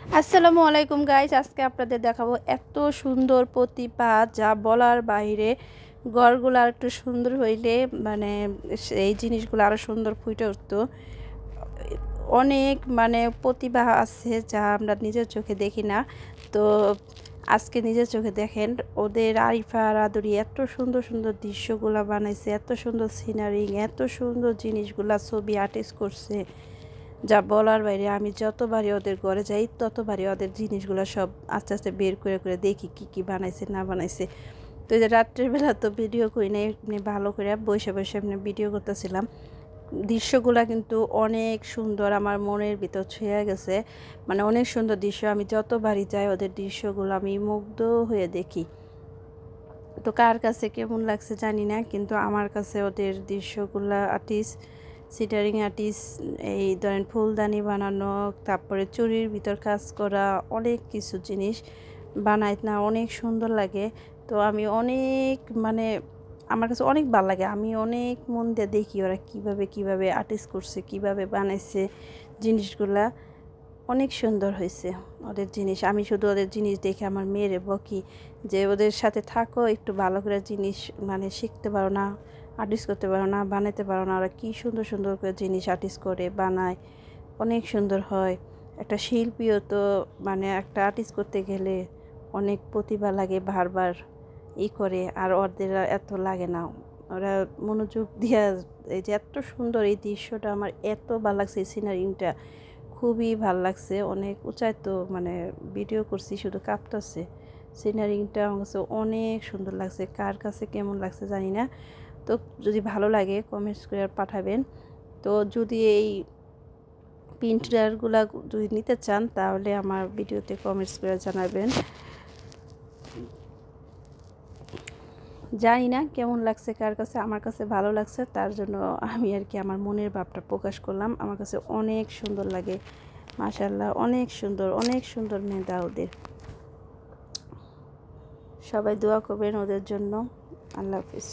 আসসালামু আলাইকুম গাইস, আজকে আপনাদের দেখাবো এত সুন্দর প্রতিভা যা বলার বাইরে। ঘরগুলো আর একটু সুন্দর হইলে মানে এই জিনিসগুলো আরও সুন্দর ফুটে উঠতো। অনেক প্রতিভা আছে যা আমরা নিজের চোখে দেখি না। তো আজকে নিজের চোখে দেখেন ওদের আরিফা আর আদুরি এত সুন্দর সুন্দর দৃশ্যগুলা বানাইছে, এত সুন্দর সিনারি, এত সুন্দর জিনিসগুলা ছবি আর্টিস্ট করছে যা বলার বাইরে। আমি যতবারই ওদের ঘরে যাই ততবারই ওদের জিনিসগুলো সব আস্তে আস্তে বের করে করে দেখি কি কি বানাইছে না বানাইছে। তো এই যে রাত্রের বেলা তো ভিডিও করি নাই, এমনি ভালো করে বসে বসে এমনি ভিডিও করতেছিলাম। দৃশ্যগুলা কিন্তু অনেক সুন্দর, আমার মনের ভিতর ছুঁয়ে গেছে। অনেক সুন্দর দৃশ্য, আমি যতবারই যাই ওদের দৃশ্যগুলো আমি মুগ্ধ হয়ে দেখি। তো কার কাছে কেমন লাগছে জানি না, কিন্তু আমার কাছে ওদের দৃশ্যগুলা আর্টিস্ট, সিটারিং আর্টিস্ট, এই ধরেন ফুলদানি বানানো, তারপরে চুরির ভিতর কাজ করা, অনেক কিছু জিনিস বানায় না, অনেক সুন্দর লাগে। তো আমি অনেক আমার কাছে অনেক ভালো লাগে, আমি অনেক মন দিয়ে দেখি ওরা কিভাবে কিভাবে আর্টিস্ট করছে, কিভাবে বানাইছে জিনিসগুলা। অনেক সুন্দর হয়েছে ওদের জিনিস। আমি শুধু ওদের জিনিস দেখে আমার মেয়েরে বকি যে ওদের সাথে থাকো, একটু ভালো করে জিনিস শিখতে পারো না, আর্টিস্ট করতে পারো না, বানাতে পারো না। ওরা কী সুন্দর সুন্দর করে জিনিস আর্টিস্ট করে বানায়, অনেক সুন্দর হয়। একটা শিল্পীও তো একটা আর্টিস্ট করতে গেলে অনেক প্রতিভা লাগে, বারবার করে, আর ওদের এত লাগে না। ওরা মনোযোগ দিয়া এই যে এত সুন্দর এই দৃশ্যটা, আমার এত ভালো লাগছে। এই সিনারিটা খুবই ভাল লাগছে, অনেক উঁচায় তো ভিডিও করছি শুধু কাঁপতেছে। সিনারিটা আমার কাছে অনেক সুন্দর লাগছে, কার কাছে কেমন লাগছে জানি না। তো যদি ভালো লাগে কমেন্টস করে পাঠাবেন। তো যদি এই প্রিন্টারগুলা যদি নিতে চান তাহলে আমার ভিডিওতে কমেন্টস করে জানাবেন। জানি না কেমন লাগছে কার কাছে, আমার কাছে ভালো লাগছে, তার জন্য আমি আর কি আমার মনের ভাবটা প্রকাশ করলাম। আমার কাছে অনেক সুন্দর লাগে, মাশাআল্লাহ, অনেক সুন্দর, অনেক সুন্দর মেধা ওদের। সবাই দোয়া করবেন ওদের জন্য। আল্লাহ হাফিজ।